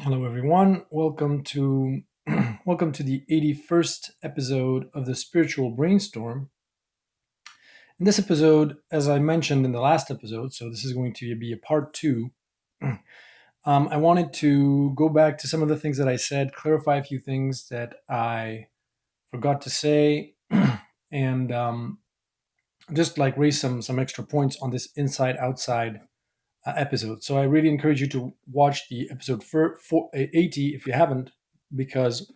Hello, everyone. Welcome to welcome to the 81st episode of the Spiritual Brainstorm. In this episode, as I mentioned in the last episode, so this is going to be a part two. I wanted to go back to some of the things that I said, clarify a few things that I forgot to say, and just like raise some extra points on this inside outside episode. So I really encourage you to watch the episode 80 if you haven't, because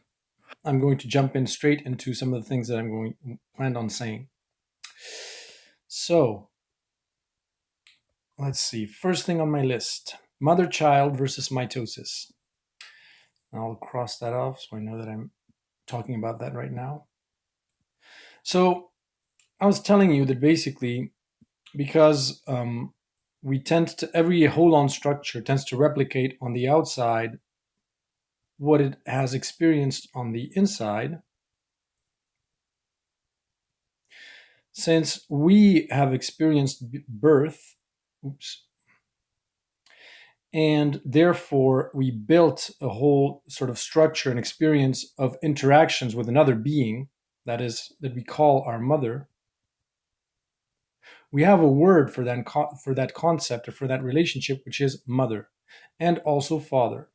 I'm going to jump in straight into some of the things that I'm going planned on saying. So let's see. First thing on my list: mother-child versus mitosis. I'll cross that off so I know that I'm talking about that right now. So I was telling you that basically, because we tend to every hold-on structure tends to replicate on the outside what it has experienced on the inside. Since we have experienced birth, and therefore we built a whole sort of structure and experience of interactions with another being, that we call our mother. We have a word for that concept or for that relationship, which is mother, and also father.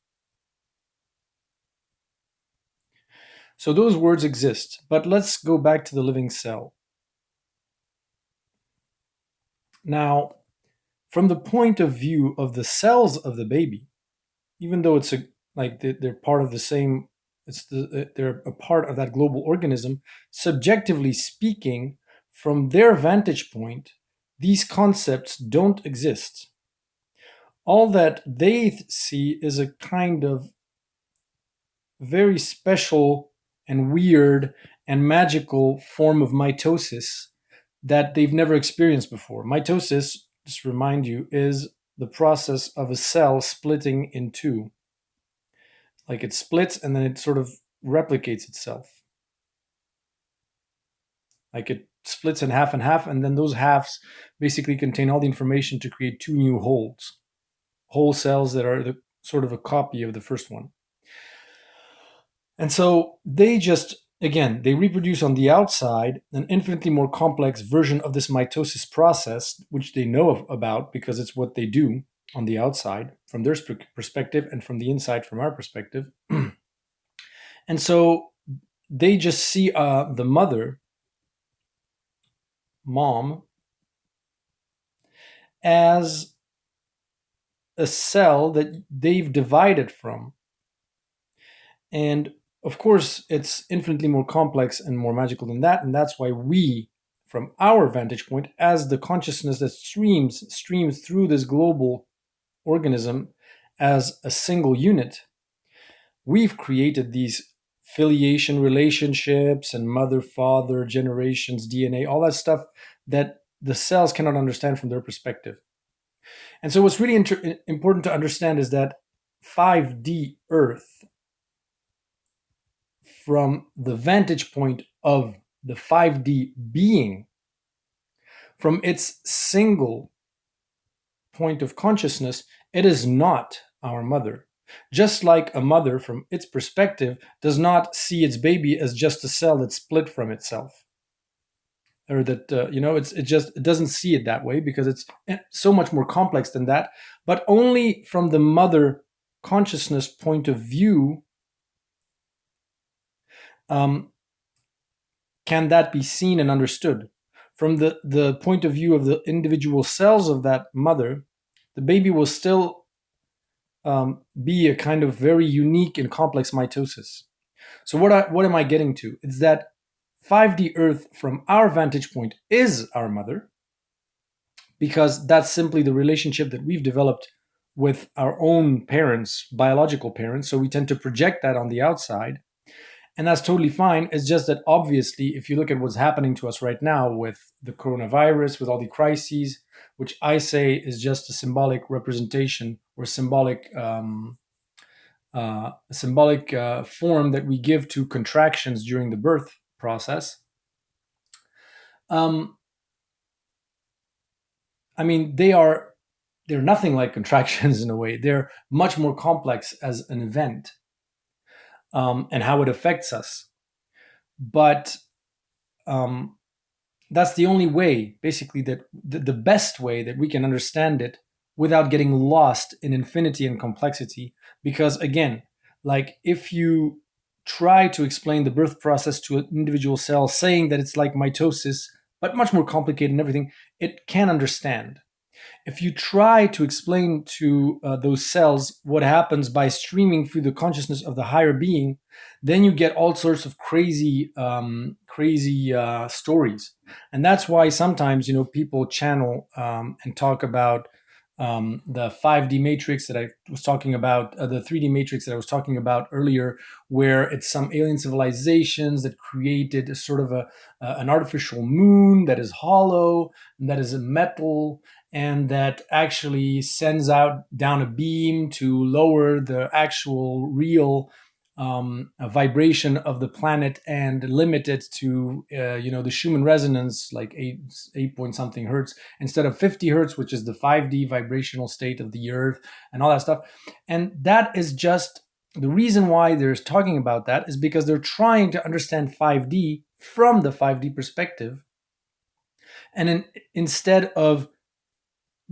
So those words exist, but let's go back to the living cell. Now, from the point of view of the cells of the baby, even though they're part of the same, they're a part of that global organism. Subjectively speaking, from their vantage point, these concepts don't exist. All that they see is a kind of very special and weird and magical form of mitosis that they've never experienced before. Mitosis, just to remind you, is the process of a cell splitting in two. Like it splits and then it sort of replicates itself. Like it splits in half and half, and then those halves basically contain all the information to create two new whole cells that are sort of a copy of the first one. And so they just, again, they reproduce on the outside an infinitely more complex version of this mitosis process, which they know about because it's what they do on the outside from their perspective and from the inside from our perspective. And so they just see the mom, as a cell that they've divided from. And of course, it's infinitely more complex and more magical than that. And that's why we, from our vantage point, as the consciousness that streams through this global organism as a single unit, we've created these filiation relationships and mother, father, generations, DNA, all that stuff that the cells cannot understand from their perspective. And so what's really important to understand is that 5D Earth, from the vantage point of the 5D being, from its single point of consciousness, it is not our mother. Just like a mother, from its perspective, does not see its baby as just a cell that's split from itself. Or that, it doesn't see it that way because it's so much more complex than that. But only from the mother consciousness point of view can that be seen and understood. From the point of view of the individual cells of that mother, the baby will still be a kind of very unique and complex mitosis. So what am I getting to? It's that 5D Earth, from our vantage point, is our mother, because that's simply the relationship that we've developed with our own parents, biological parents. So we tend to project that on the outside. And that's totally fine. It's just that obviously, if you look at what's happening to us right now with the coronavirus, with all the crises, which I say is just a symbolic representation or symbolic form that we give to contractions during the birth process. I mean, they are they're nothing like contractions in a way. They're much more complex as an event, and how it affects us. But um, that's the only way, basically, that the best way that we can understand it without getting lost in infinity and complexity. Because again, like if you try to explain the birth process to an individual cell, saying that it's like mitosis, but much more complicated and everything, it can understand. If you try to explain to those cells what happens by streaming through the consciousness of the higher being, then you get all sorts of crazy stories. And that's why sometimes, people channel and talk about the 5D matrix that I was talking about, the 3D matrix that I was talking about earlier, where it's some alien civilizations that created a sort of an artificial moon that is hollow and that is a metal, and that actually sends out down a beam to lower the actual real vibration of the planet and limit it to the Schumann resonance, like eight point something hertz instead of 50 hertz, which is the 5D vibrational state of the Earth and all that stuff. And that is just the reason why they're talking about that, is because they're trying to understand 5D from the 5D perspective, and instead of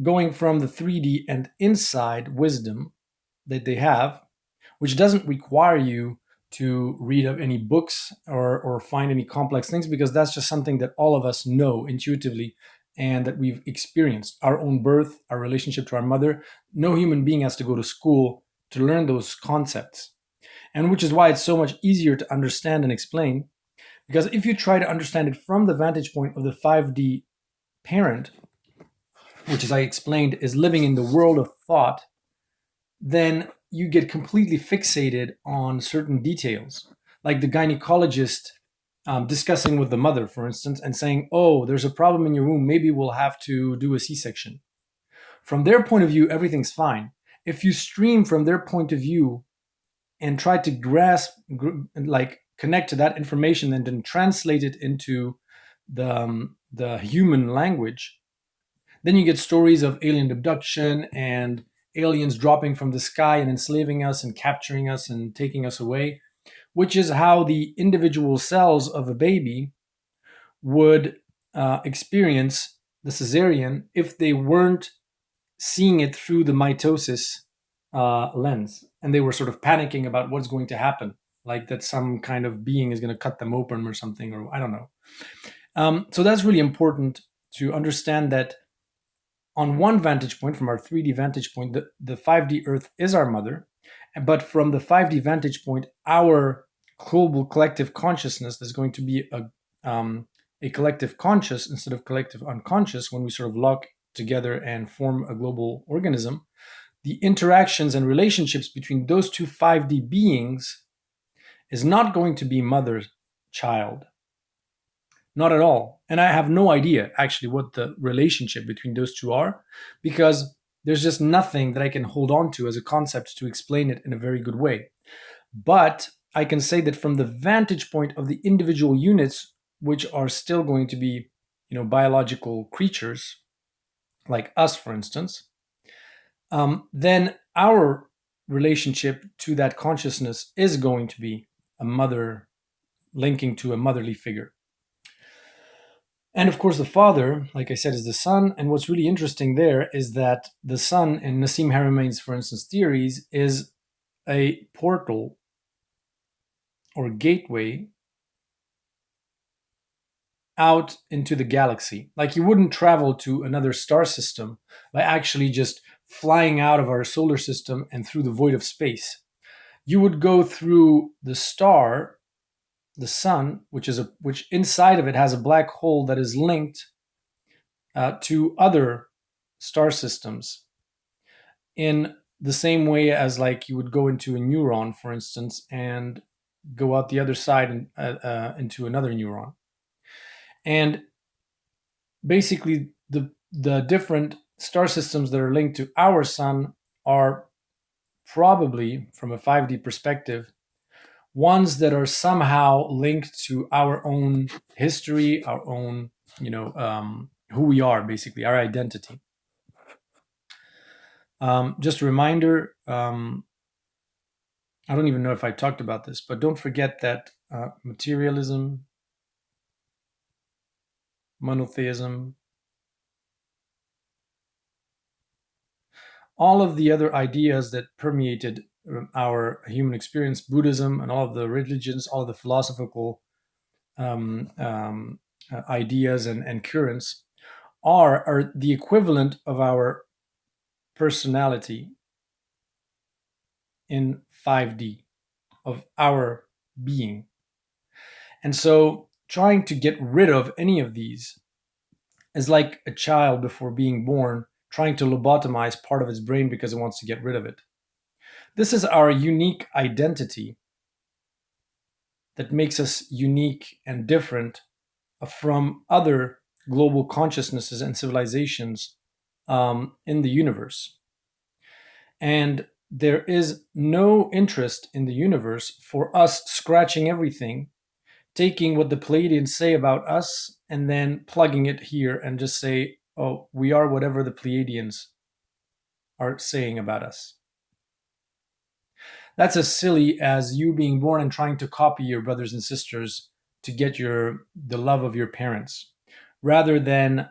going from the 3D and inside wisdom that they have, which doesn't require you to read up any books or find any complex things, because that's just something that all of us know intuitively and that we've experienced. Our own birth, our relationship to our mother. No human being has to go to school to learn those concepts. And which is why it's so much easier to understand and explain, because if you try to understand it from the vantage point of the 5D parent, which, as I explained, is living in the world of thought, then you get completely fixated on certain details, like the gynecologist discussing with the mother, for instance, and saying, "Oh, there's a problem in your womb. Maybe we'll have to do a C-section." From their point of view, everything's fine. If you stream from their point of view and try to grasp, like connect to that information, and then translate it into the human language, then you get stories of alien abduction and aliens dropping from the sky and enslaving us and capturing us and taking us away, which is how the individual cells of a baby would experience the cesarean if they weren't seeing it through the mitosis lens, and they were sort of panicking about what's going to happen, like that some kind of being is going to cut them open or something, or I don't know. So that's really important to understand that on one vantage point, from our 3D vantage point, the 5D Earth is our mother. But from the 5D vantage point, our global collective consciousness is going to be a collective conscious instead of collective unconscious when we sort of lock together and form a global organism. The interactions and relationships between those two 5D beings is not going to be mother child. Not at all. And I have no idea actually what the relationship between those two are, because there's just nothing that I can hold on to as a concept to explain it in a very good way. But I can say that from the vantage point of the individual units, which are still going to be, biological creatures, like us, for instance, then our relationship to that consciousness is going to be a mother, linking to a motherly figure. And of course, the father, like I said, is the son. And what's really interesting there is that the son, in Nassim Harameyn's, for instance, theories, is a portal or gateway out into the galaxy. Like you wouldn't travel to another star system by actually just flying out of our solar system and through the void of space. You would go through the star, the sun, which inside of it has a black hole that is linked to other star systems in the same way as, like, you would go into a neuron, for instance, and go out the other side and into another neuron. And basically, the different star systems that are linked to our sun are probably, from a 5D perspective, ones that are somehow linked to our own history, our own, who we are, basically, our identity. Just a reminder, I don't even know if I talked about this, but don't forget that materialism, monotheism, all of the other ideas that permeated our human experience, Buddhism, and all of the religions, all of the philosophical ideas and currents are the equivalent of our personality in 5D, of our being. And so trying to get rid of any of these is like a child before being born trying to lobotomize part of its brain because it wants to get rid of it. This is our unique identity that makes us unique and different from other global consciousnesses and civilizations in the universe. And there is no interest in the universe for us scratching everything, taking what the Pleiadians say about us, and then plugging it here and just say, oh, we are whatever the Pleiadians are saying about us. That's as silly as you being born and trying to copy your brothers and sisters to get the love of your parents, rather than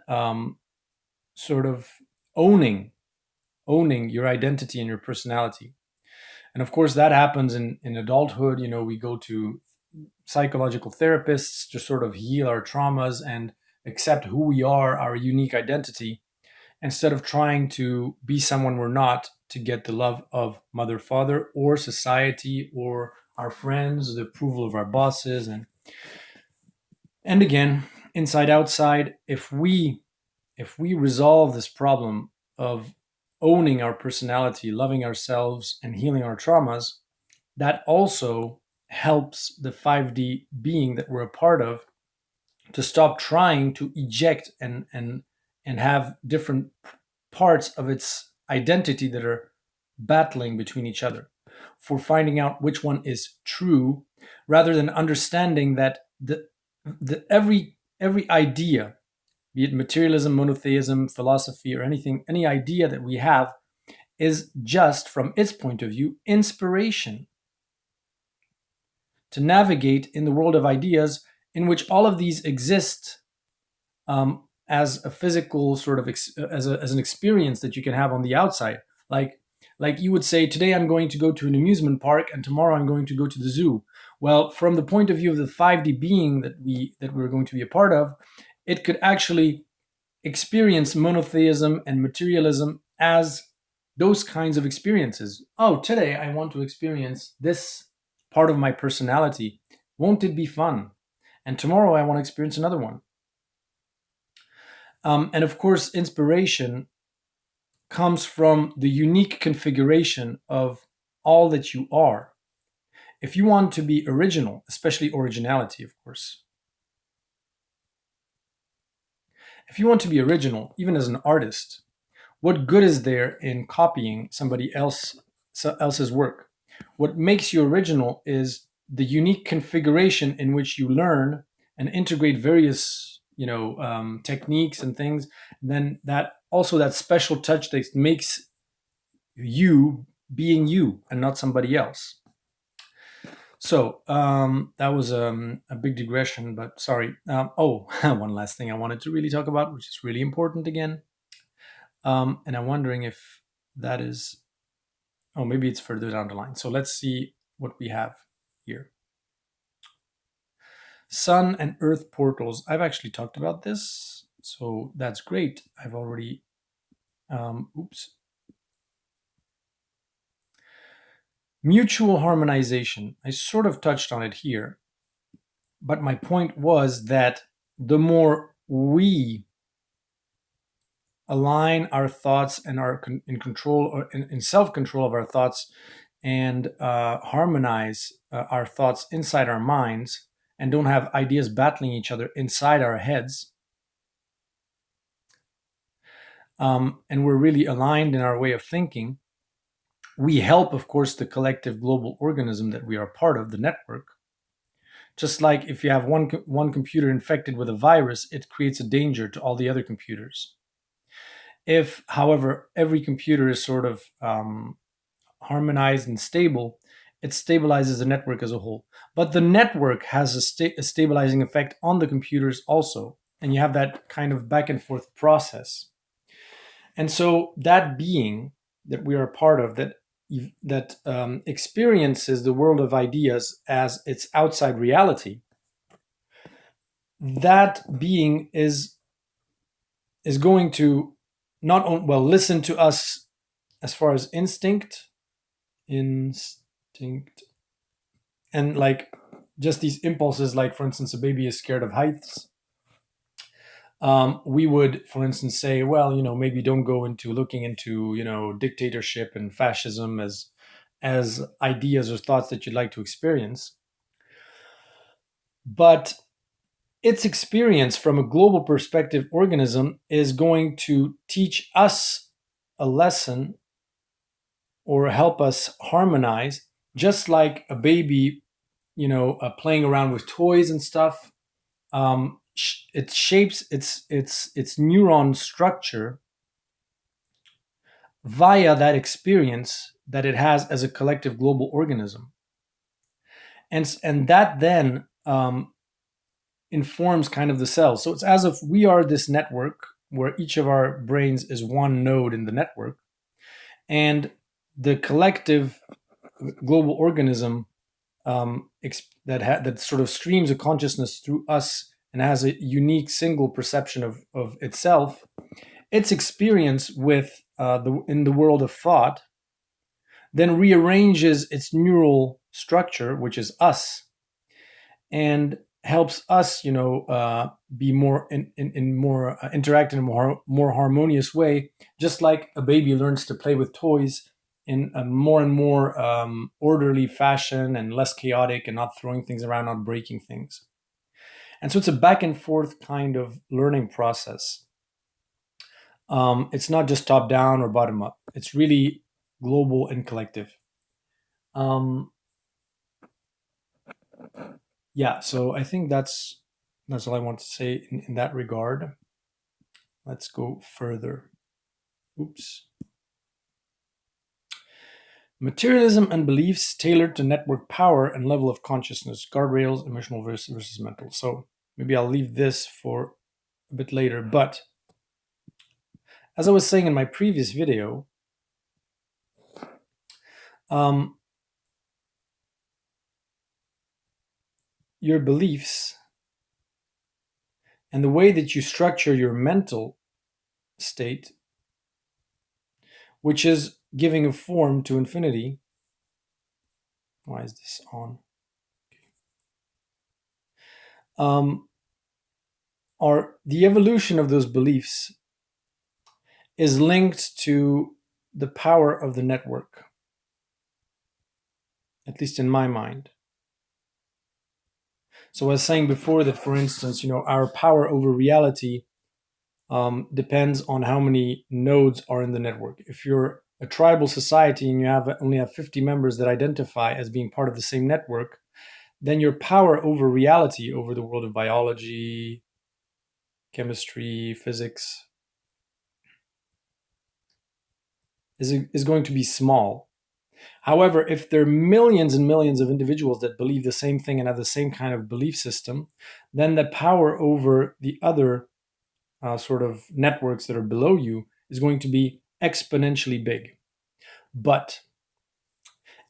sort of owning your identity and your personality. And of course, that happens in adulthood. You know, we go to psychological therapists to sort of heal our traumas and accept who we are, our unique identity, instead of trying to be someone we're not to get the love of mother, father, or society, or our friends, the approval of our bosses. And again, inside outside, if we resolve this problem of owning our personality, loving ourselves, and healing our traumas, that also helps the 5D being that we're a part of to stop trying to eject and have different parts of its identity that are battling between each other for finding out which one is true, rather than understanding that every idea, be it materialism, monotheism, philosophy, or anything, any idea that we have is just, from its point of view, inspiration to navigate in the world of ideas in which all of these exist as a physical sort of as an experience that you can have on the outside. Like you would say, today I'm going to go to an amusement park and tomorrow I'm going to go to the zoo. Well, from the point of view of the 5D being that we're going to be a part of, it could actually experience monotheism and materialism as those kinds of experiences. Oh, today I want to experience this part of my personality. Won't it be fun? And tomorrow I want to experience another one. And of course, inspiration comes from the unique configuration of all that you are. If you want to be original, especially originality, of course, if you want to be original, even as an artist, what good is there in copying somebody else's work? What makes you original is the unique configuration in which you learn and integrate various, techniques and things. And then that special touch that makes you being you and not somebody else. So that was a big digression, but sorry. One last thing I wanted to really talk about, which is really important again. And I'm wondering if that is, oh, maybe it's further down the line. So let's see what we have here. Sun and Earth portals. I've actually talked about this, so that's great. I've already, Mutual harmonization. I sort of touched on it here, but my point was that the more we align our thoughts and are in control or in self-control of our thoughts and harmonize our thoughts inside our minds and don't have ideas battling each other inside our heads, and we're really aligned in our way of thinking, we help, of course, the collective global organism that we are part of, the network. Just like if you have one computer infected with a virus, it creates a danger to all the other computers. If, however, every computer is sort of harmonized and stable, it stabilizes the network as a whole. But the network has a stabilizing effect on the computers also, and you have that kind of back and forth process. And so that being that we are a part of, that experiences the world of ideas as its outside reality, that being is going to not only, well, listen to us as far as instinct, and like just these impulses. Like, for instance, a baby is scared of heights. We would, for instance, say, well, maybe don't go into looking into, dictatorship and fascism as ideas or thoughts that you'd like to experience. But its experience from a global perspective organism is going to teach us a lesson or help us harmonize, just like a baby, playing around with toys and stuff. It shapes its neuron structure via that experience that it has as a collective global organism, and that then informs kind of the cells. So it's as if we are this network where each of our brains is one node in the network, and the collective global organism that sort of streams a consciousness through us and has a unique single perception of itself, its experience with in the world of thought, then rearranges its neural structure, which is us, and helps us, be more in more interact in a more harmonious way, just like a baby learns to play with toys in a more and more orderly fashion and less chaotic and not throwing things around, not breaking things. And so it's a back and forth kind of learning process. It's not just top down or bottom up. It's really global and collective. Um, yeah, so I think that's all I want to say in that regard. Let's go further. Oops. Materialism and beliefs tailored to network power and level of consciousness, guardrails, emotional versus mental. So maybe I'll leave this for a bit later. But as I was saying in my previous video, your beliefs and the way that you structure your mental state, which is giving a form to infinity. Why is this on? Or the evolution of those beliefs is linked to the power of the network, at least in my mind. So I was saying before that, for instance, our power over reality depends on how many nodes are in the network. If you're a tribal society and you only have 50 members that identify as being part of the same network, then your power over reality, over the world of biology, chemistry, physics, is going to be small. However, if there are millions and millions of individuals that believe the same thing and have the same kind of belief system, then the power over the other sort of networks that are below you is going to be exponentially big. But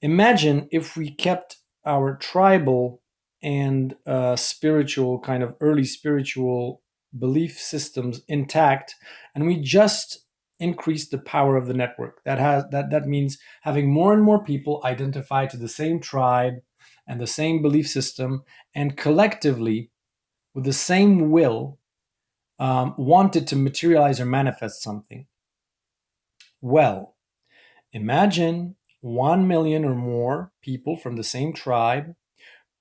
imagine if we kept our tribal and spiritual, kind of early spiritual belief systems intact, and we just increased the power of the network. That means having more and more people identify to the same tribe and the same belief system, and collectively, with the same will, wanted to materialize or manifest something. Well, imagine 1 million or more people from the same tribe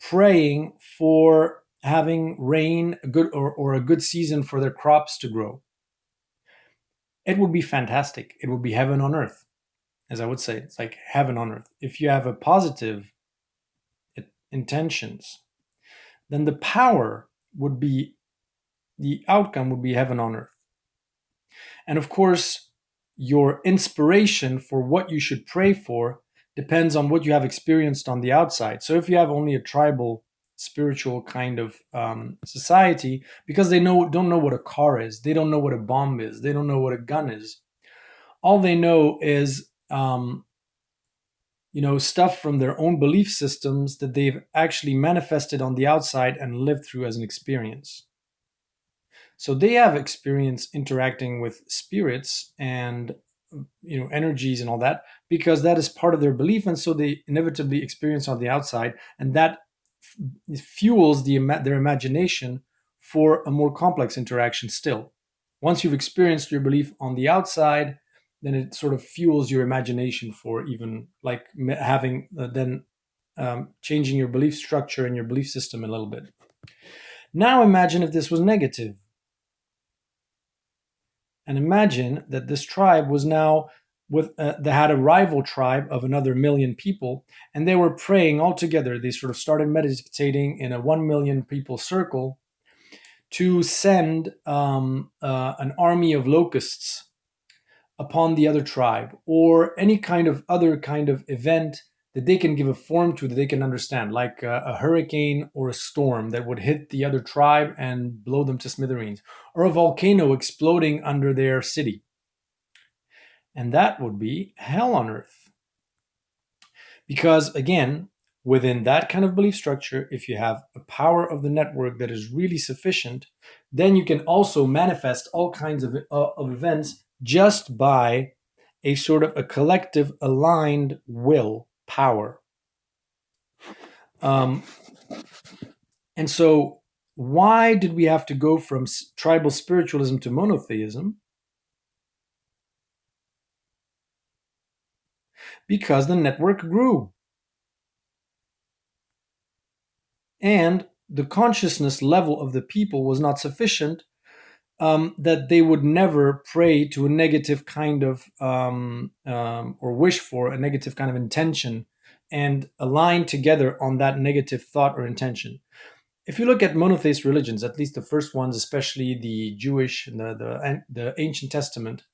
praying for having rain, a good or a good season for their crops to grow. It would be fantastic. It would be heaven on earth, as I would say. It's like heaven on earth. If you have a positive intentions, then the power would be, the outcome would be heaven on earth. And of course, your inspiration for what you should pray for depends on what you have experienced on the outside. So if you have only a tribal, spiritual kind of society, because they don't know what a car is, they don't know what a bomb is, they don't know what a gun is. All they know is stuff from their own belief systems that they've actually manifested on the outside and lived through as an experience. So they have experience interacting with spirits and energies and all that, because that is part of their belief, and so they inevitably experience on the outside, and that fuels their imagination for a more complex interaction still. Once you've experienced your belief on the outside, then it sort of fuels your imagination for even like having then changing your belief structure and your belief system a little bit. Now imagine if this was negative. And imagine that this tribe was now they had a rival tribe of another million people, and they were praying all together. They sort of started meditating in a 1 million people circle to send an army of locusts upon the other tribe, or any kind of other kind of event that they can give a form to, that they can understand, like a hurricane or a storm that would hit the other tribe and blow them to smithereens, or a volcano exploding under their city. And that would be hell on earth. Because again, within that kind of belief structure, if you have a power of the network that is really sufficient, then you can also manifest all kinds of events just by a sort of a collective aligned will power. And so why did we have to go from tribal spiritualism to monotheism? Because the network grew. And the consciousness level of the people was not sufficient, that they would never pray to a negative kind of or wish for a negative kind of intention and align together on that negative thought or intention. If you look at monotheist religions, at least the first ones, especially the Jewish and the Ancient Testament,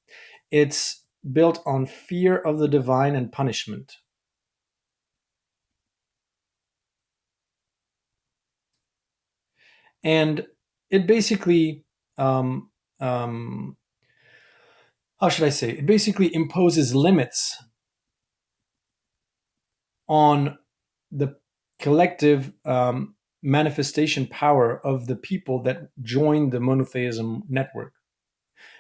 it's built on fear of the divine and punishment. And it basically, how should I say, it basically imposes limits on the collective manifestation power of the people that join the monotheism network.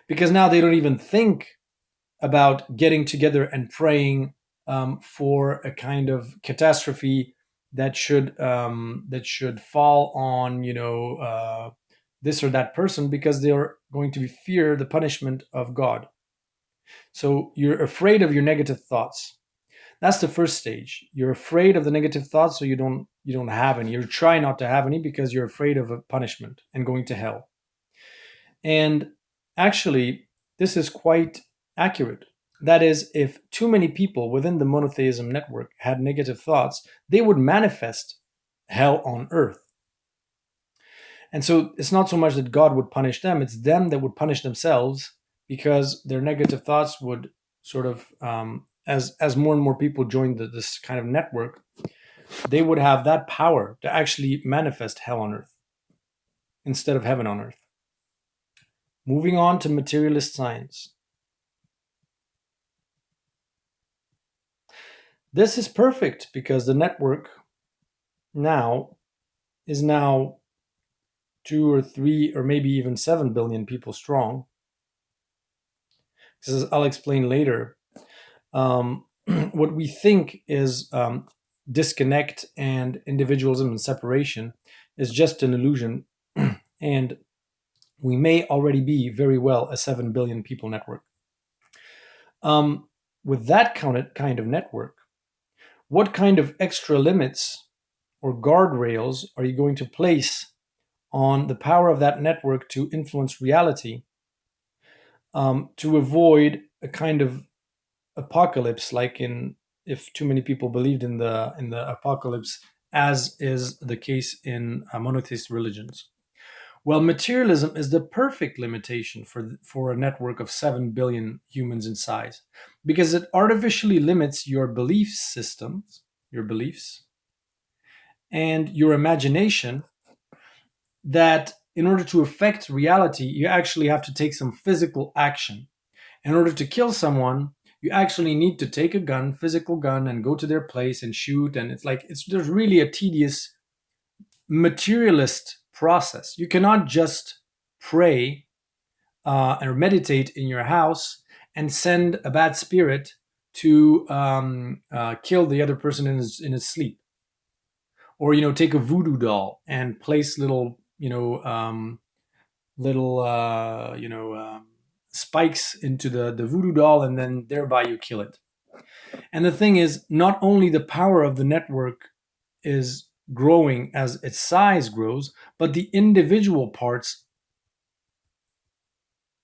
Because now they don't even think about getting together and praying for a kind of catastrophe that should fall on this or that person, because they're going to fear the punishment of God. So you're afraid of your negative thoughts. That's the first stage. You're afraid of the negative thoughts, so you don't have any. You try not to have any because you're afraid of a punishment and going to hell. And actually, this is quite accurate. That is, if too many people within the monotheism network had negative thoughts, they would manifest hell on earth. And so it's not so much that God would punish them, it's them that would punish themselves, because their negative thoughts would sort of, as more and more people join this kind of network, they would have that power to actually manifest hell on earth instead of heaven on earth. Moving on to materialist science. This is perfect because the network is now 2 or 3 or maybe even 7 billion people strong. As I'll explain later, what we think is disconnect and individualism and separation is just an illusion, and we may already be very well a 7 billion people network. With that kind of network, what kind of extra limits or guardrails are you going to place on the power of that network to influence reality, to avoid a kind of apocalypse, like if too many people believed in the apocalypse, as is the case in monotheist religions? Well, materialism is the perfect limitation for a network of 7 billion humans in size because it artificially limits your belief systems, your beliefs, and your imagination, that in order to affect reality, you actually have to take some physical action. In order to kill someone, you actually need to take a gun, physical gun, and go to their place and shoot. And it's like, there's really a tedious materialist process. You cannot just pray or meditate in your house and send a bad spirit to kill the other person in his sleep, or take a voodoo doll and place little little spikes into the voodoo doll, and then thereby you kill it. And the thing is, not only the power of the network is growing as its size grows, but the individual parts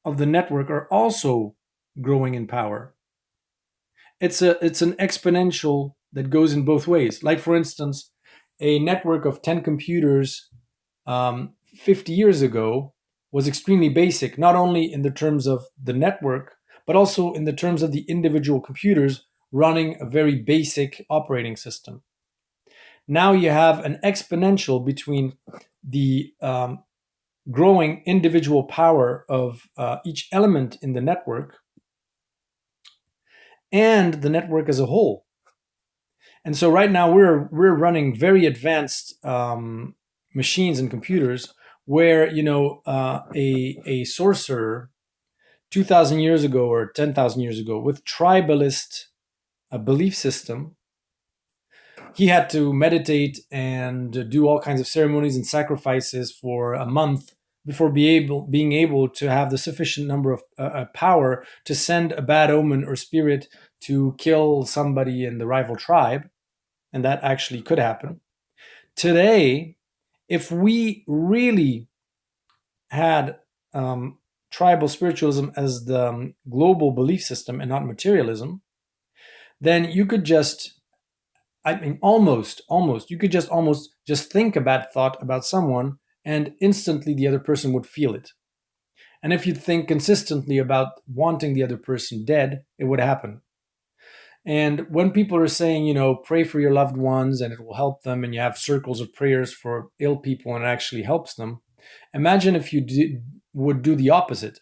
of the network are also growing in power. It's an exponential that goes in both ways. Like, for instance, a network of 10 computers 50 years ago was extremely basic, not only in the terms of the network, but also in the terms of the individual computers running a very basic operating system. Now you have an exponential between the growing individual power of each element in the network and the network as a whole. And so right now we're running very advanced machines and computers where a sorcerer 2,000 years ago or 10,000 years ago with tribalist belief system, he had to meditate and do all kinds of ceremonies and sacrifices for a month before being able to have the sufficient number of power to send a bad omen or spirit to kill somebody in the rival tribe. And that actually could happen. Today, if we really had tribal spiritualism as the global belief system and not materialism, then you could just, I mean, you could just think a bad thought about someone and instantly the other person would feel it. And if you think consistently about wanting the other person dead, it would happen. And when people are saying, pray for your loved ones and it will help them, and you have circles of prayers for ill people and it actually helps them, imagine if you would do the opposite.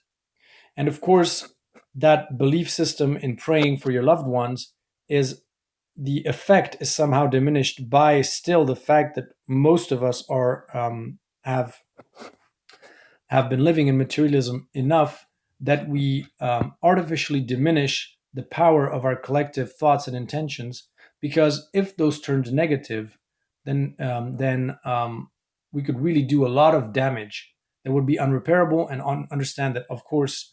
And of course, that belief system in praying for your loved ones is the effect is somehow diminished by still the fact that most of us are have been living in materialism enough that we artificially diminish the power of our collective thoughts and intentions. Because if those turned negative, then we could really do a lot of damage that would be unrepairable. And understand that, of course,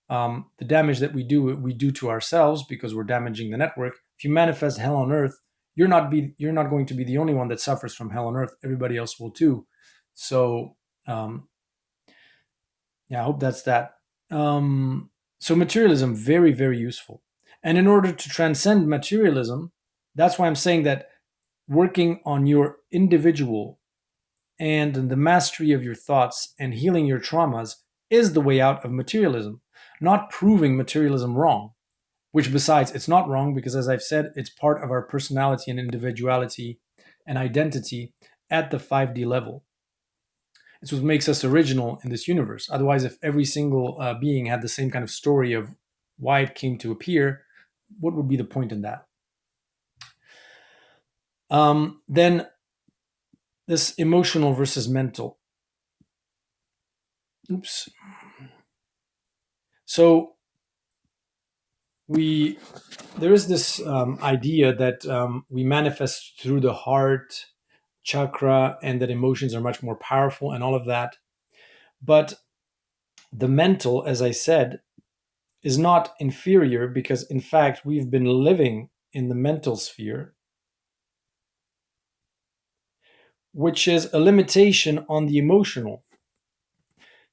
the damage that we do to ourselves because we're damaging the network. If you manifest hell on earth, you're not going to be the only one that suffers from hell on earth. Everybody else will too. So yeah, I hope that's that. So materialism, very, very useful. And in order to transcend materialism, that's why I'm saying that working on your individual and the mastery of your thoughts and healing your traumas is the way out of materialism, not proving materialism wrong, which besides, it's not wrong because, as I've said, it's part of our personality and individuality and identity at the 5D level. It's what makes us original in this universe. Otherwise, if every single being had the same kind of story of why it came to appear, what would be the point in that? Then this emotional versus mental. Oops. So there is this idea that we manifest through the heart chakra and that emotions are much more powerful and all of that. But the mental, as I said, is not inferior because, in fact, we've been living in the mental sphere, which is a limitation on the emotional.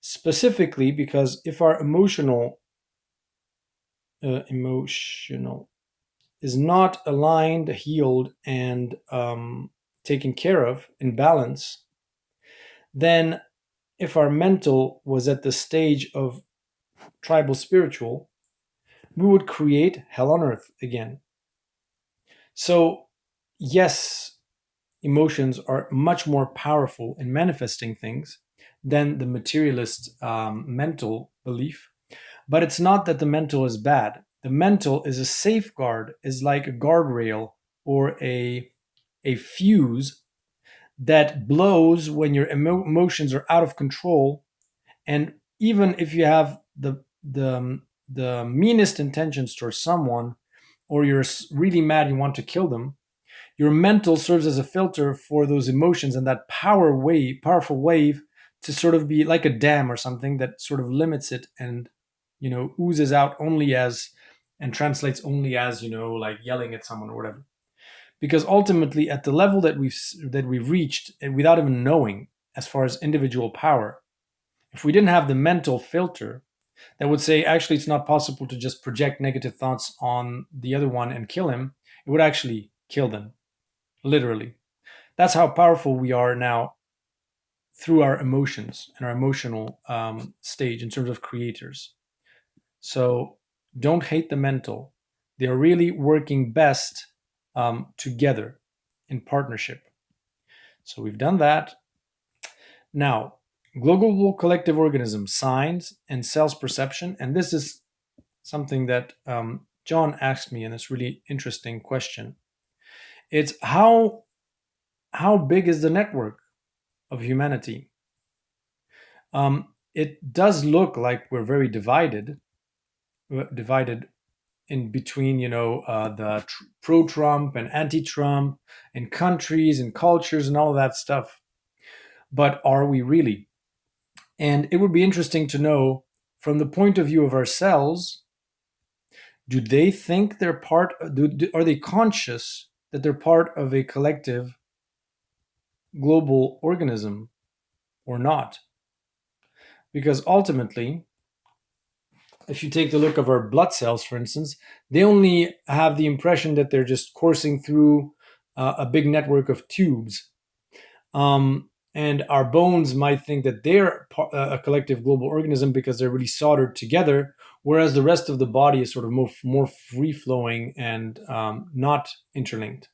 Specifically, because if our emotional is not aligned, healed, and taken care of in balance, then if our mental was at the stage of tribal spiritual, we would create hell on earth again. So, yes, emotions are much more powerful in manifesting things than the materialist mental belief. But it's not that the mental is bad. The mental is a safeguard, is like a guardrail or a fuse that blows when your emotions are out of control. And even if you have the meanest intentions towards someone, or you're really mad, you want to kill them, your mental serves as a filter for those emotions, and that powerful wave, to sort of be like a dam or something that sort of limits it, and oozes out only as, and translates only as, like yelling at someone or whatever. Because ultimately, at the level that we've reached, and without even knowing, as far as individual power, if we didn't have the mental filter that would say, actually, it's not possible to just project negative thoughts on the other one and kill him, it would actually kill them, literally. That's how powerful we are now through our emotions and our emotional stage in terms of creators. So don't hate the mental. They're really working best together in partnership. So we've done that. Now, global collective organism, signs and cells perception. And this is something that John asked me, and it's really interesting question. It's how big is the network of humanity? It does look like we're very divided in between, the pro-Trump and anti-Trump, and countries and cultures and all of that stuff. But are we really? And it would be interesting to know, from the point of view of ourselves, do they think they're are they conscious that they're part of a collective global organism or not? Because ultimately, if you take the look of our blood cells, for instance, they only have the impression that they're just coursing through a big network of tubes. And our bones might think that they're a collective global organism because they're really soldered together, whereas the rest of the body is sort of more free flowing and not interlinked.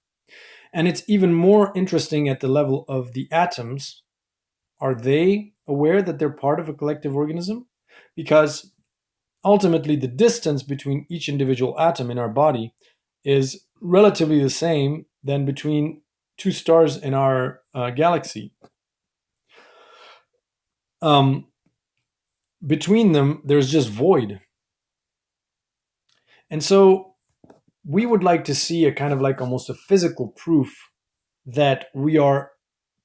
And it's even more interesting at the level of the atoms. Are they aware that they're part of a collective organism? Because ultimately, the distance between each individual atom in our body is relatively the same than between two stars in our galaxy. Um, Between them, there's just void. And so we would like to see a kind of like almost a physical proof that we are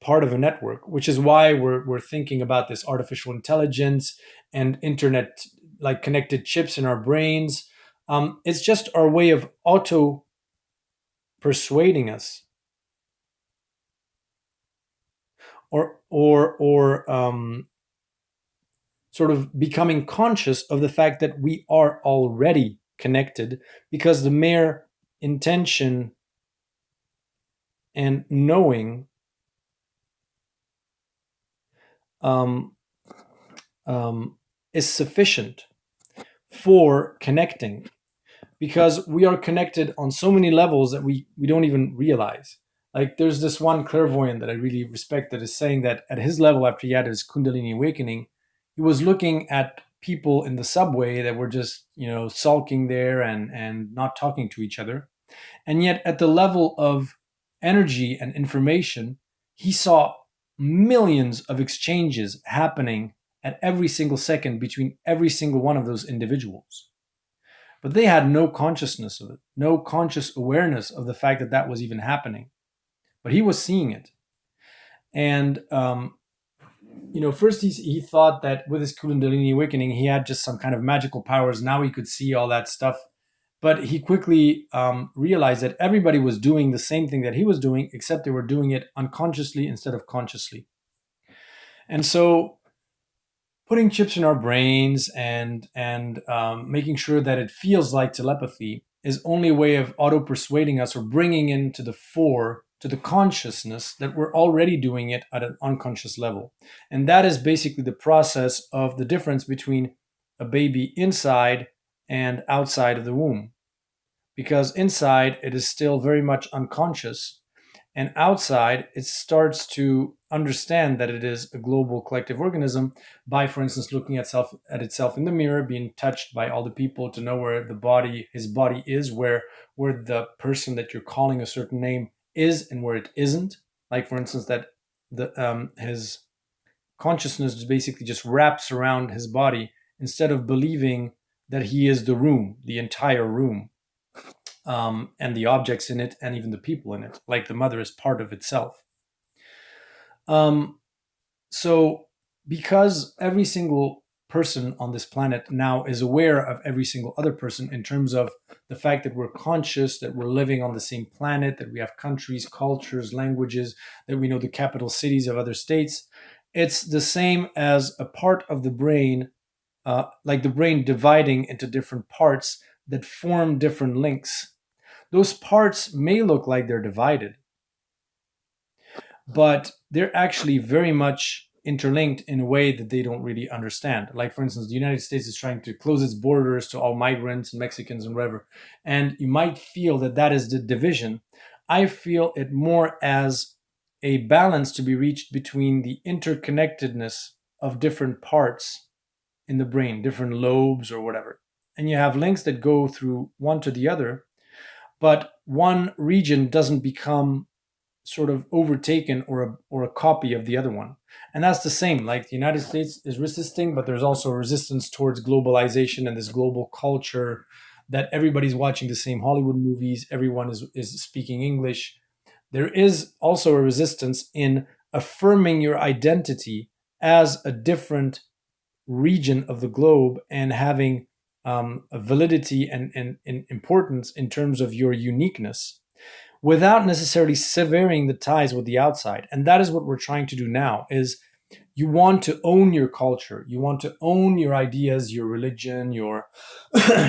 part of a network, which is why we're thinking about this artificial intelligence and internet, like connected chips in our brains. It's just our way of auto persuading us, or sort of becoming conscious of the fact that we are already connected, because the mere intention and knowing um, is sufficient for connecting, because we are connected on so many levels that we don't even realize. Like, there's this one clairvoyant that I really respect that is saying that at his level, after he had his Kundalini awakening, he was looking at people in the subway that were just, sulking there and not talking to each other. And yet, at the level of energy and information, he saw millions of exchanges happening at every single second between every single one of those individuals. But they had no consciousness of it, no conscious awareness of the fact that that was even happening. But he was seeing it. And, first he thought that with his Kundalini awakening, he had just some kind of magical powers. Now he could see all that stuff. But he quickly realized that everybody was doing the same thing that he was doing, except they were doing it unconsciously instead of consciously. And so putting chips in our brains and making sure that it feels like telepathy is only a way of auto persuading us, or bringing into the fore to the consciousness that we're already doing it at an unconscious level. And that is basically the process of the difference between a baby inside and outside of the womb. Because inside, it is still very much unconscious, and outside, it starts to understand that it is a global collective organism by, for instance, looking at itself in the mirror, being touched by all the people to know where his body is, where the person that you're calling a certain name is and where it isn't. Like, for instance, that the his consciousness basically just wraps around his body instead of believing that he is the room, the entire room, and the objects in it, and even the people in it, like the mother is part of itself. Um, so, because every single person on this planet now is aware of every single other person in terms of the fact that we're conscious, that we're living on the same planet, that we have countries, cultures, languages, that we know the capital cities of other states, it's the same as a part of the brain, like the brain dividing into different parts that form different links. Those parts may look like they're divided, but they're actually very much interlinked in a way that they don't really understand. Like, for instance, the United States is trying to close its borders to all migrants and Mexicans and whatever. And you might feel that that is the division. I feel it more as a balance to be reached between the interconnectedness of different parts in the brain, different lobes or whatever. And you have links that go through one to the other, but one region doesn't become sort of overtaken or a copy of the other one. And that's the same. Like, the United States is resisting, but there's also a resistance towards globalization and this global culture that everybody's watching the same Hollywood movies, everyone is speaking English. There is also a resistance in affirming your identity as a different region of the globe and having a validity and importance in terms of your uniqueness, without necessarily severing the ties with the outside. And that is what we're trying to do now. Is you want to own your culture, you want to own your ideas, your religion, your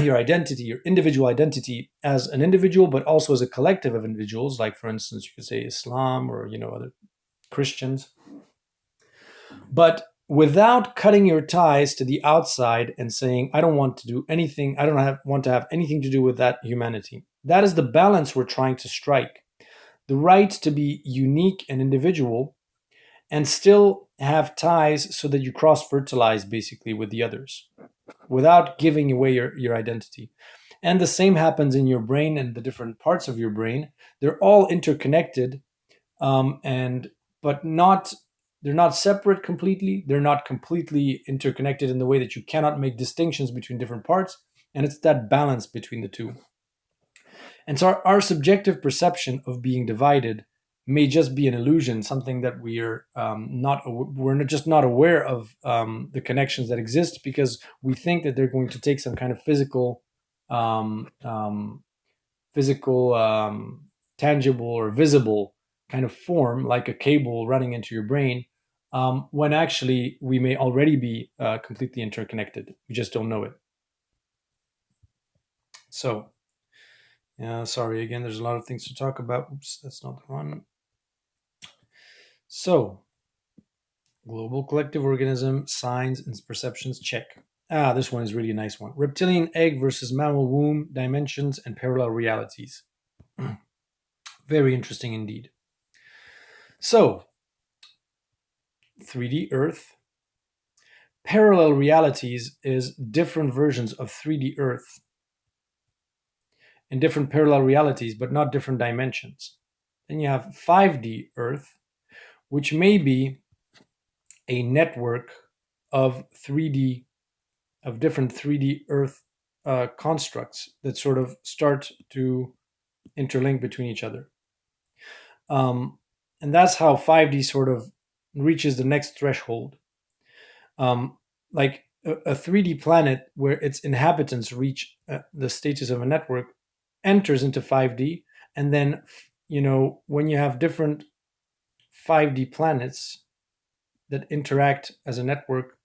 your identity, your individual identity as an individual, but also as a collective of individuals. Like, for instance, you could say Islam, or other Christians, but without cutting your ties to the outside and saying, I don't want to do anything, want to have anything to do with that humanity. That is the balance we're trying to strike. The right to be unique and individual, and still have ties so that you cross fertilize basically with the others without giving away your identity. And the same happens in your brain and the different parts of your brain. They're all interconnected, and but not they're not separate completely. They're not completely interconnected in the way that you cannot make distinctions between different parts. And it's that balance between the two. And so our subjective perception of being divided may just be an illusion, something that we're just not aware of, the connections that exist, because we think that they're going to take some kind of um, um, physical, tangible or visible kind of form, like a cable running into your brain, when actually we may already be completely interconnected. We just don't know it. So, yeah, sorry again. There's a lot of things to talk about. Oops, that's not the one. So, global collective organism, signs and perceptions, check. This one is really a nice one. Reptilian egg versus mammal womb, dimensions and parallel realities. Very interesting indeed. So, 3D Earth. Parallel realities is different versions of 3D Earth in different parallel realities, but not different dimensions. Then you have 5D Earth, which may be a network of 3D, of different 3D Earth constructs that sort of start to interlink between each other. And that's how 5D sort of reaches the next threshold. Like a 3D planet where its inhabitants reach the status of a network enters into 5D, and then when you have different 5D planets that interact as a network,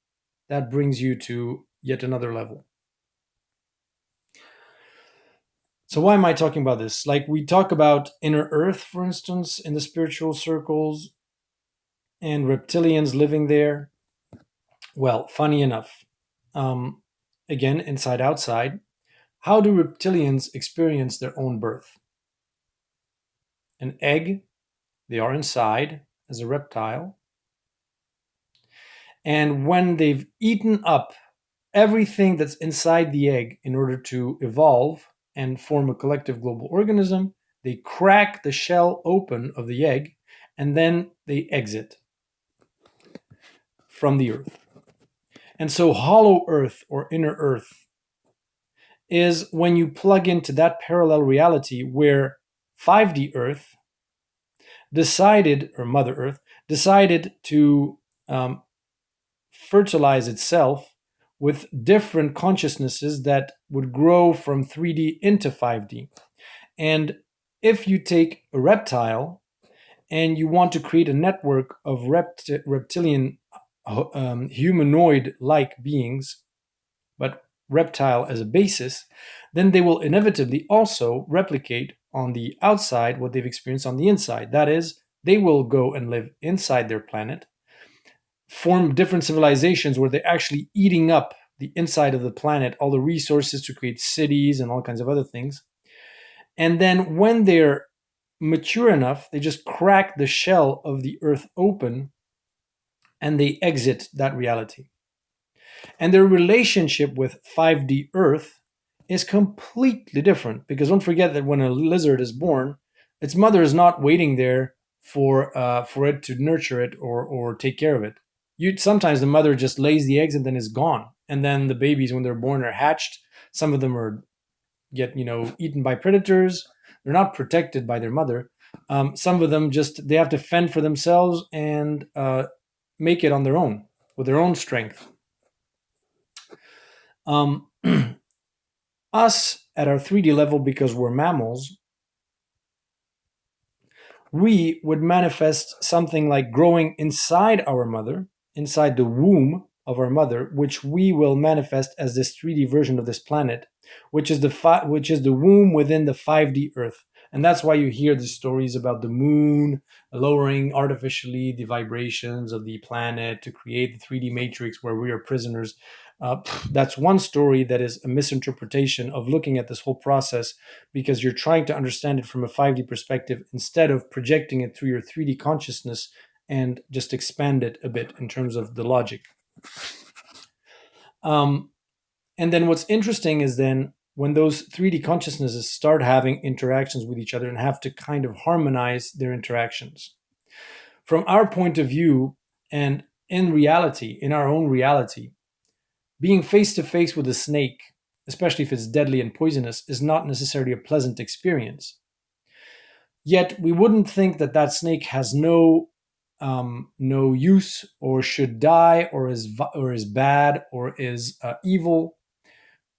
that brings you to yet another level. So why am I talking about this? Like we talk about inner earth, for instance, in the spiritual circles, and reptilians living there. Well, funny enough, um, again, inside outside, how do reptilians experience their own birth? An egg, they are inside as a reptile, and when they've eaten up everything that's inside the egg in order to evolve and form a collective global organism, they crack the shell open of the egg and then they exit from the earth. And so, hollow earth or inner earth is when you plug into that parallel reality where 5D earth decided, or Mother Earth, decided to fertilize itself with different consciousnesses that would grow from 3D into 5D. And if you take a reptile and you want to create a network of reptilian humanoid like beings, but reptile as a basis, then they will inevitably also replicate on the outside what they've experienced on the inside. That is, they will go and live inside their planet, form different civilizations where they're actually eating up the inside of the planet, all the resources to create cities and all kinds of other things. And then when they're mature enough, they just crack the shell of the earth open and they exit that reality. And their relationship with 5D earth is completely different because don't forget that when a lizard is born, its mother is not waiting there for it to nurture it or take care of it. Sometimes the mother just lays the eggs and then is gone. And then the babies, when they're born, are hatched. Some of them are get eaten by predators. They're not protected by their mother. Some of them just they have to fend for themselves and make it on their own with their own strength. Um, us at our 3D level, because we're mammals, we would manifest something like growing inside our mother, inside the womb of our mother, which we will manifest as this 3D version of this planet, which is the womb within the 5D Earth. And that's why you hear the stories about the moon lowering artificially the vibrations of the planet to create the 3D matrix where we are prisoners. That's one story that is a misinterpretation of looking at this whole process because you're trying to understand it from a 5D perspective instead of projecting it through your 3D consciousness and just expand it a bit in terms of the logic. And then what's interesting is then when those 3D consciousnesses start having interactions with each other and have to kind of harmonize their interactions. From our point of view, and in reality, in our own reality, being face to face with a snake, especially if it's deadly and poisonous, is not necessarily a pleasant experience. Yet we wouldn't think that that snake has no use or should die or is bad or is evil.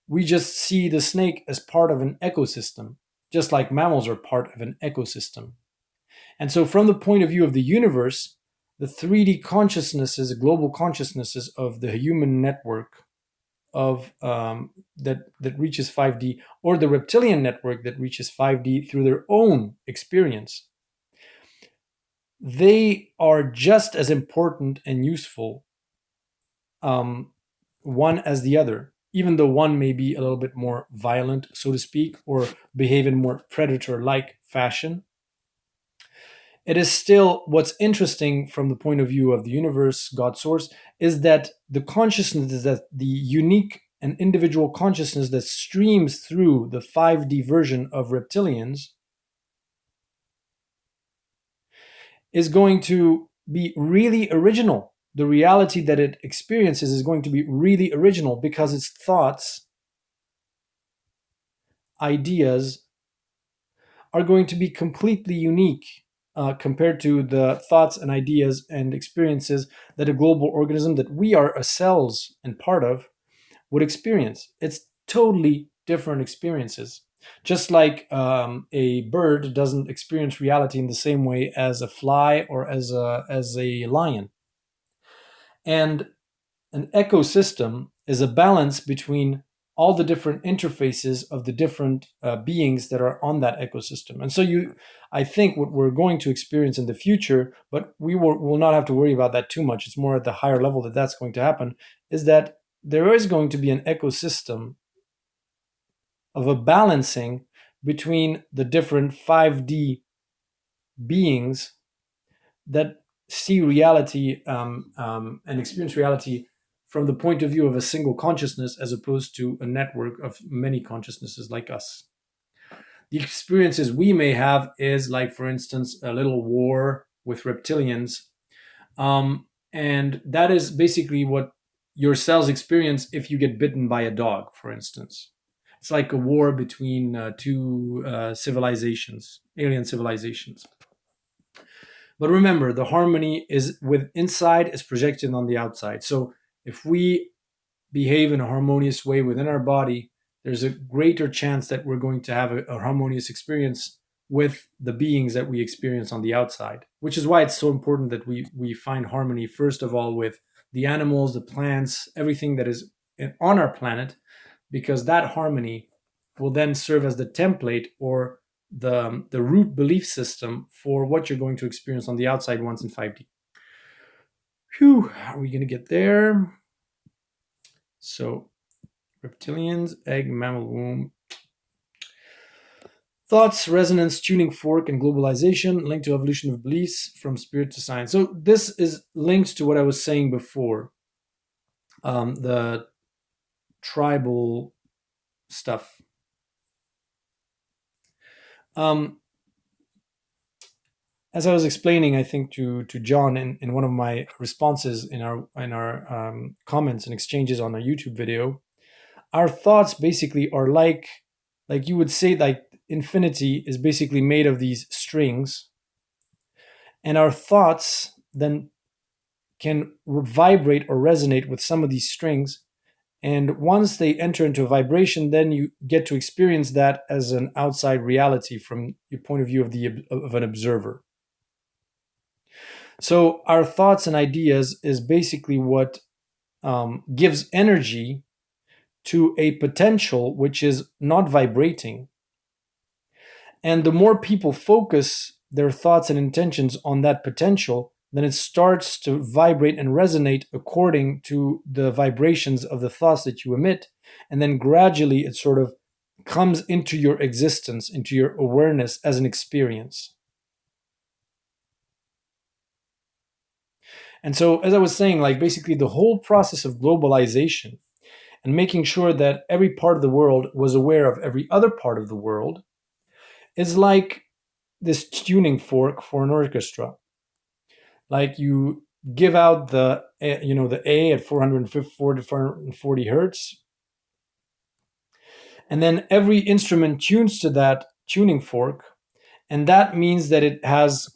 We just see the snake as part of an ecosystem, just like mammals are part of an ecosystem. And so, from the point of view of the universe, the 3D consciousnesses, global consciousnesses of the human network of that reaches 5D, or the reptilian network that reaches 5D through their own experience, they are just as important and useful, one as the other, even though one may be a little bit more violent, so to speak, or behave in more predator-like fashion. It is still what's interesting from the point of view of the universe, God source, is that the consciousness is that the unique and individual consciousness that streams through the 5D version of reptilians is going to be really original. The reality that it experiences is going to be really original because its thoughts, ideas are going to be completely unique compared to the thoughts and ideas and experiences that a global organism that we are cells and part of would experience. It's totally different experiences. Just like a bird doesn't experience reality in the same way as a fly or as a lion. And an ecosystem is a balance between all the different interfaces of the different beings that are on that ecosystem. And so I think what we're going to experience in the future, but will not have to worry about that too much. It's more at the higher level that that's going to happen, is that there is going to be an ecosystem of a balancing between the different 5D beings that see reality and experience reality from the point of view of a single consciousness as opposed to a network of many consciousnesses like us. The experiences we may have is like, for instance, a little war with reptilians. And that is basically what your cells experience if you get bitten by a dog, for instance. It's like a war between two civilizations, alien civilizations. But remember, the harmony is with inside is projected on the outside. So if we behave in a harmonious way within our body, there's a greater chance that we're going to have a harmonious experience with the beings that we experience on the outside, which is why it's so important that we find harmony, first of all, with the animals, the plants, everything that is on our planet, because that harmony will then serve as the template or the root belief system for what you're going to experience on the outside once in 5D. Whew, are we going to get there? So, reptilians, egg, mammal womb. Thoughts, resonance, tuning fork, and globalization linked to evolution of beliefs from spirit to science. So this is linked to what I was saying before, the tribal stuff. As I was explaining, I think to John in one of my responses in our comments and exchanges on a YouTube video, our thoughts basically are like you would say, like infinity is basically made of these strings, and our thoughts then can vibrate or resonate with some of these strings, and once they enter into a vibration, then you get to experience that as an outside reality from your point of view of an observer. So our thoughts and ideas is basically what gives energy to a potential which is not vibrating. And the more people focus their thoughts and intentions on that potential, then it starts to vibrate and resonate according to the vibrations of the thoughts that you emit. And then gradually it sort of comes into your existence, into your awareness as an experience. And so, as I was saying, like basically the whole process of globalization and making sure that every part of the world was aware of every other part of the world is like this tuning fork for an orchestra. Like you give out the the A at 440 hertz, and then every instrument tunes to that tuning fork, and that means that it has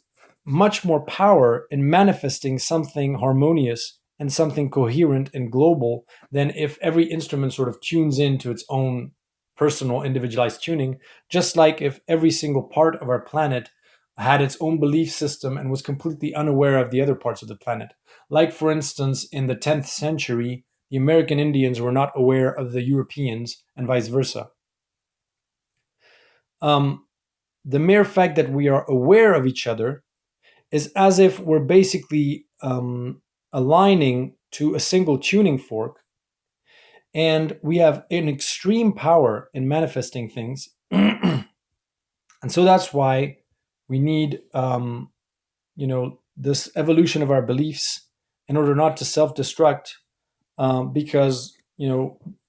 much more power in manifesting something harmonious and something coherent and global than if every instrument sort of tunes into its own personal individualized tuning, just like if every single part of our planet had its own belief system and was completely unaware of the other parts of the planet. Like, for instance, in the 10th century, the American Indians were not aware of the Europeans and vice versa. The mere fact that we are aware of each other is as if we're basically aligning to a single tuning fork, and we have an extreme power in manifesting things. And so that's why we need this evolution of our beliefs in order not to self-destruct, because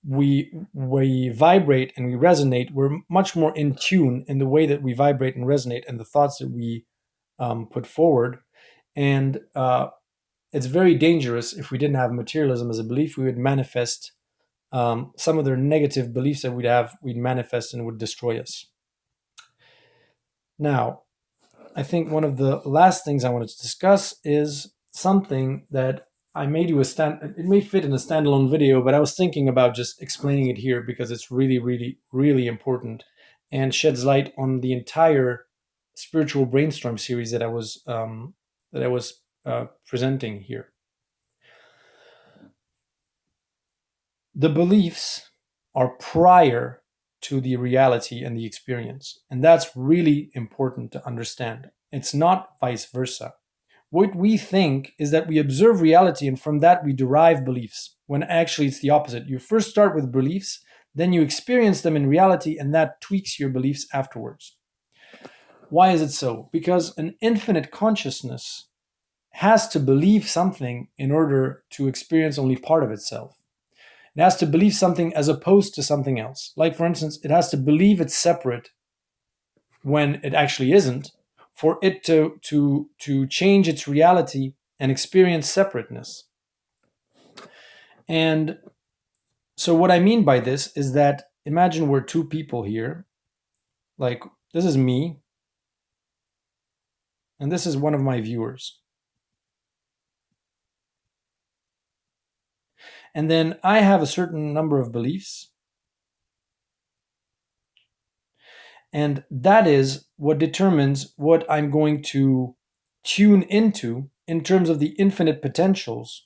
we vibrate and we resonate. We're much more in tune in the way that we vibrate and resonate and the thoughts that we put forward. And it's very dangerous. If we didn't have materialism as a belief, we would manifest some of the negative beliefs that we'd manifest and would destroy us. Now, I think one of the last things I wanted to discuss is something that I may do it may fit in a standalone video, but I was thinking about just explaining it here because it's really, really, really important and sheds light on the entire spiritual brainstorm series that I was presenting here. The beliefs are prior to the reality and the experience. And that's really important to understand. It's not vice versa. What we think is that we observe reality and from that we derive beliefs, when actually it's the opposite. You first start with beliefs, then you experience them in reality, and that tweaks your beliefs afterwards. Why is it so? Because an infinite consciousness has to believe something in order to experience only part of itself. It has to believe something as opposed to something else. Like, for instance, it has to believe it's separate when it actually isn't, for it to change its reality and experience separateness. And so what I mean by this is that imagine we're two people here. Like, this is me, and this is one of my viewers. And then I have a certain number of beliefs. And that is what determines what I'm going to tune into in terms of the infinite potentials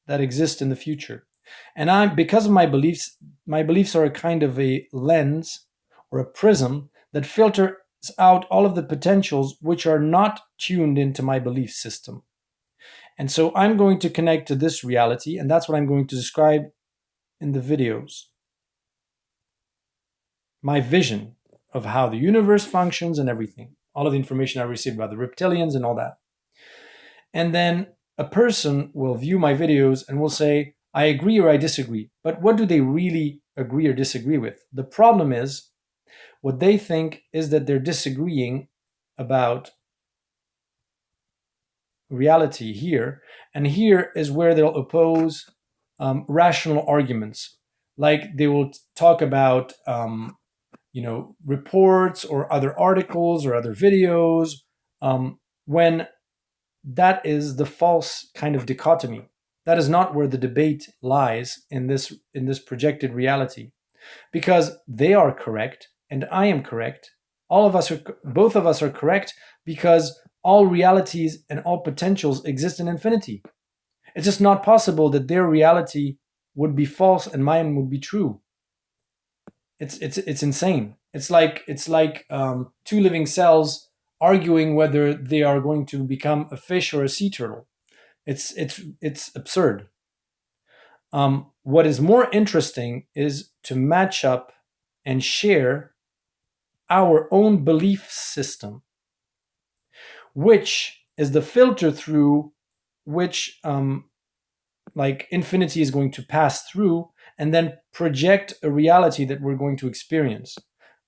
that exist in the future. And because of my beliefs are a kind of a lens or a prism that filters out all of the potentials which are not tuned into my belief system. And so I'm going to connect to this reality, and that's what I'm going to describe in the videos. My vision of how the universe functions and everything, all of the information I received about the reptilians and all that. And then a person will view my videos and will say, I agree or I disagree. But what do they really agree or disagree with? The problem is, what they think is that they're disagreeing about reality here. And here is where they'll oppose rational arguments. Like they will talk about reports or other articles or other videos, when that is the false kind of dichotomy. That is not where the debate lies in this projected reality, because they are correct and I am correct. Both of us are correct, because all realities and all potentials exist in infinity. It's just not possible that their reality would be false and mine would be true. It's insane. It's like two living cells arguing whether they are going to become a fish or a sea turtle. It's absurd. What is more interesting is to match up and share our own belief system, which is the filter through which like infinity is going to pass through, and then project a reality that we're going to experience,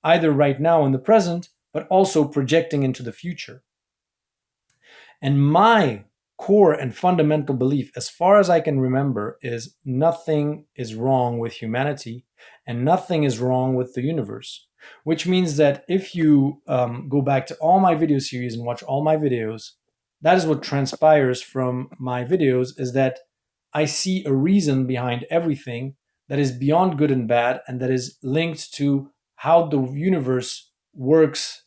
either right now in the present, but also projecting into the future. And my core and fundamental belief, as far as I can remember, is nothing is wrong with humanity and nothing is wrong with the universe. Which means that if you go back to all my video series and watch all my videos, that is what transpires from my videos, is that I see a reason behind everything that is beyond good and bad, and that is linked to how the universe works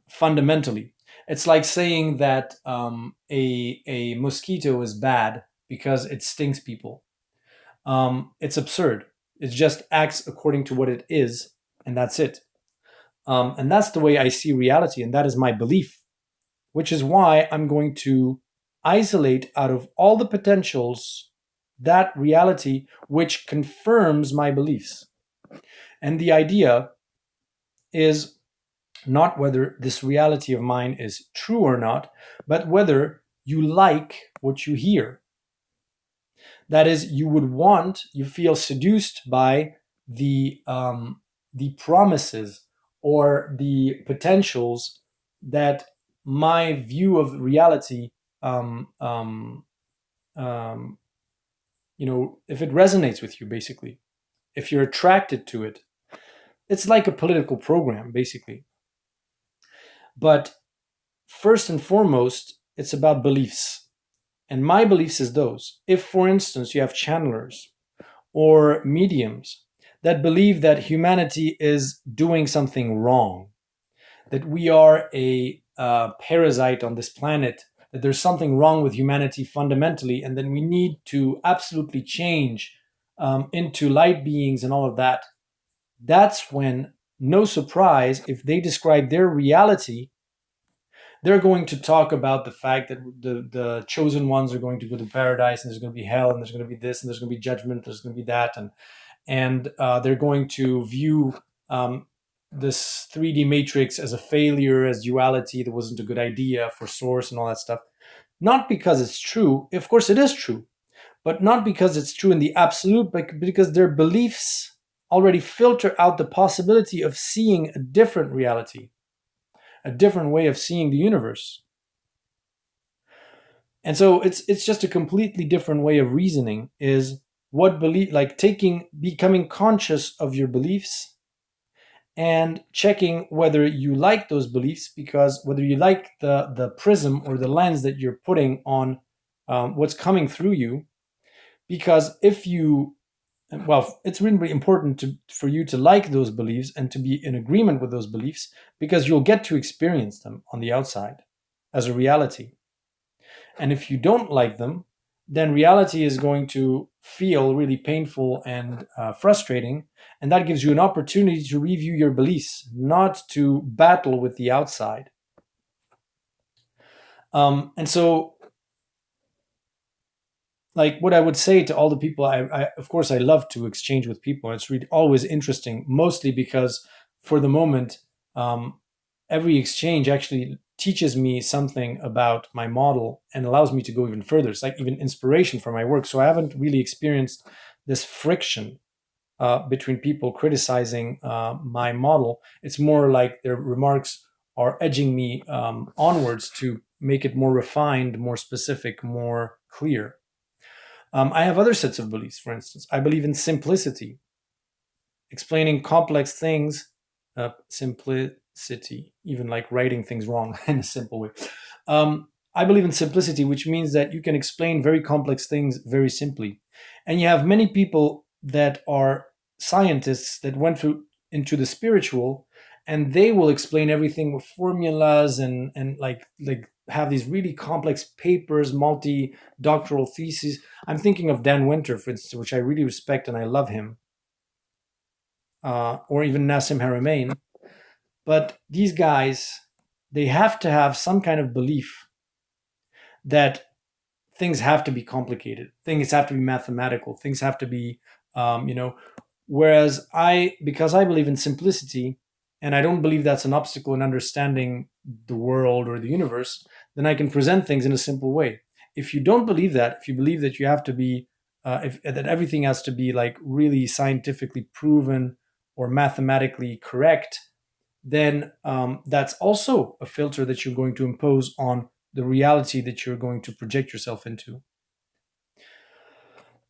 fundamentally. It's like saying that a mosquito is bad because it stings people. It's absurd. It just acts according to what it is, and that's it. And that's the way I see reality, and that is my belief, which is why I'm going to isolate out of all the potentials that reality which confirms my beliefs. And the idea is not whether this reality of mine is true or not, but whether you like what you hear. That is, you feel seduced by the promises or the potentials that my view of reality, if it resonates with you, basically, if you're attracted to it. It's like a political program, basically. But first and foremost, it's about beliefs. And my beliefs is those. If, for instance, you have channelers or mediums that believe that humanity is doing something wrong, that we are a parasite on this planet, that there's something wrong with humanity fundamentally, and then we need to absolutely change into light beings and all of that, that's when, no surprise, if they describe their reality, they're going to talk about the fact that the chosen ones are going to go to paradise, and there's going to be hell, and there's going to be this, and there's going to be judgment, there's going to be that, and they're going to view this 3D matrix as a failure, as duality, that wasn't a good idea for source and all that stuff. Not because it's true, of course it is true, but not because it's true in the absolute, but because their beliefs already filter out the possibility of seeing a different reality, a different way of seeing the universe. And so it's just a completely different way of reasoning, is what belief, like taking, becoming conscious of your beliefs and checking whether you like those beliefs, because whether you like the prism or the lens that you're putting on what's coming through you. Because if you, well, it's really important for you to like those beliefs and to be in agreement with those beliefs, because you'll get to experience them on the outside as a reality. And if you don't like them, then reality is going to feel really painful and frustrating. And that gives you an opportunity to review your beliefs, not to battle with the outside. And so, like, what I would say to all the people, of course, I love to exchange with people. It's really always interesting, mostly because for the moment, um, every exchange actually teaches me something about my model and allows me to go even further. It's like even inspiration for my work. So I haven't really experienced this friction between people criticizing my model. It's more like their remarks are edging me onwards to make it more refined, more specific, more clear. I have other sets of beliefs. For instance, I believe in simplicity, explaining complex things, simplicity, even like writing things wrong in a simple way. I believe in simplicity, which means that you can explain very complex things very simply. And you have many people that are scientists that went through into the spiritual, and they will explain everything with formulas and like have these really complex papers, multi doctoral theses. I'm thinking of Dan Winter, for instance, which I really respect and I love him, or even Nassim Haramein. But these guys, they have to have some kind of belief that things have to be complicated, things have to be mathematical, things have to be, you know. Whereas because I believe in simplicity, and I don't believe that's an obstacle in understanding the world or the universe, then I can present things in a simple way. If you don't believe that, if you believe that you have to be, that everything has to be like really scientifically proven or mathematically correct, then that's also a filter that you're going to impose on the reality that you're going to project yourself into.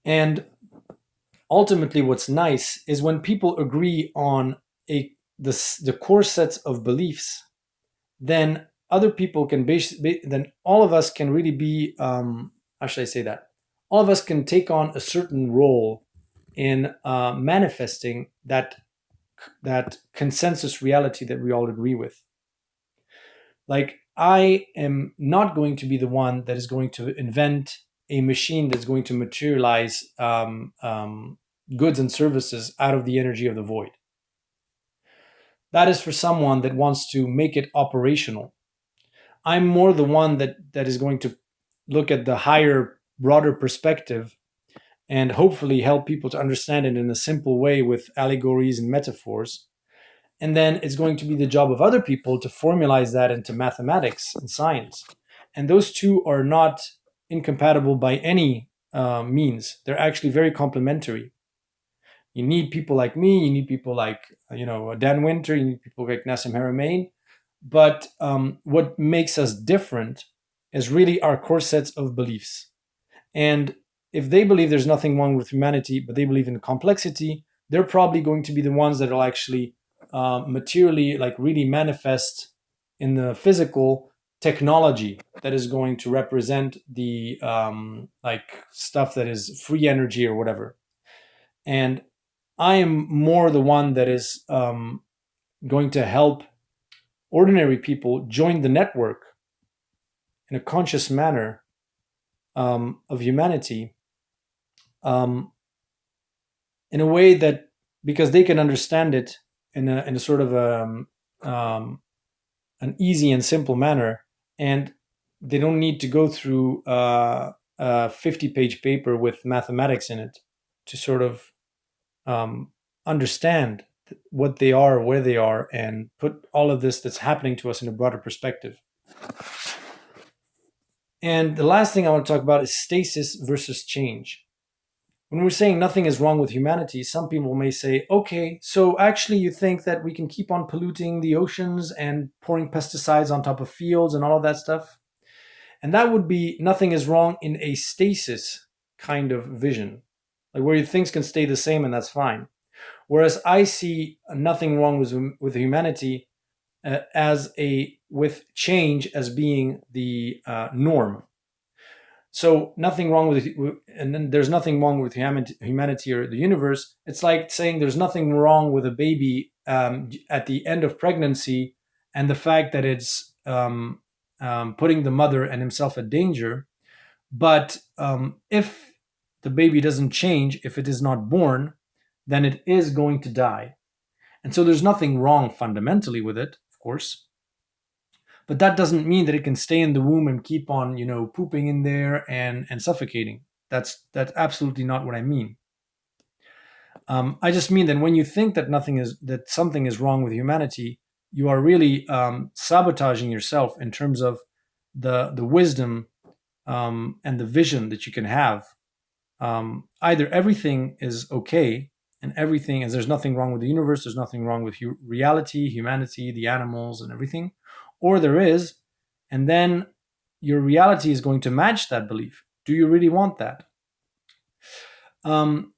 And ultimately, what's nice is when people agree on the core sets of beliefs, then other people can then all of us can really be, how should I say that? All of us can take on a certain role in manifesting that consensus reality that we all agree with. Like, I am not going to be the one that is going to invent a machine that's going to materialize goods and services out of the energy of the void. That is for someone that wants to make it operational. I'm more the one that is going to look at the higher, broader perspective and hopefully help people to understand it in a simple way with allegories and metaphors. And then it's going to be the job of other people to formalize that into mathematics and science. And those two are not incompatible by any means. They're actually very complementary. You need people like me. You need people like, Dan Winter. You need people like Nassim Haramein. But what makes us different is really our core sets of beliefs. And if they believe there's nothing wrong with humanity, but they believe in complexity, they're probably going to be the ones that will actually materially, like, really manifest in the physical technology that is going to represent the like stuff that is free energy or whatever. And I am more the one that is going to help ordinary people join the network in a conscious manner of humanity, um, in a way that, because they can understand it in a sort of um, an easy and simple manner, and they don't need to go through a 50-page paper with mathematics in it to sort of um, understand what they are, where they are, and put all of this that's happening to us in a broader perspective. And the last thing I want to talk about is stasis versus change. When we're saying nothing is wrong with humanity, some people may say, okay, so actually you think that we can keep on polluting the oceans and pouring pesticides on top of fields and all of that stuff? And that would be nothing is wrong in a stasis kind of vision, like where things can stay the same and that's fine. Whereas I see nothing wrong with humanity as a with change as being the norm. So nothing wrong with, and then there's nothing wrong with humanity or the universe. It's like saying there's nothing wrong with a baby at the end of pregnancy, and the fact that it's putting the mother and himself at danger. But if the baby doesn't change, if it is not born, then it is going to die. And so there's nothing wrong fundamentally with it, of course. But that doesn't mean that it can stay in the womb and keep on, pooping in there and suffocating. That's absolutely not what I mean. I just mean that when you think that something is wrong with humanity, you are really sabotaging yourself in terms of the wisdom and the vision that you can have. Either everything is okay and everything, and there's nothing wrong with the universe, there's nothing wrong with reality, humanity, the animals, and everything, or there is, and then your reality is going to match that belief. Do you really want that?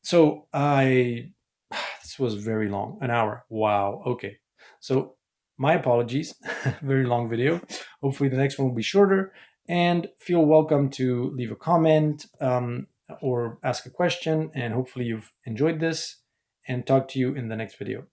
So I this was very long, an hour. Wow. Okay. So my apologies, very long video. Hopefully the next one will be shorter. And feel welcome to leave a comment or ask a question. And hopefully you've enjoyed this. And talk to you in the next video.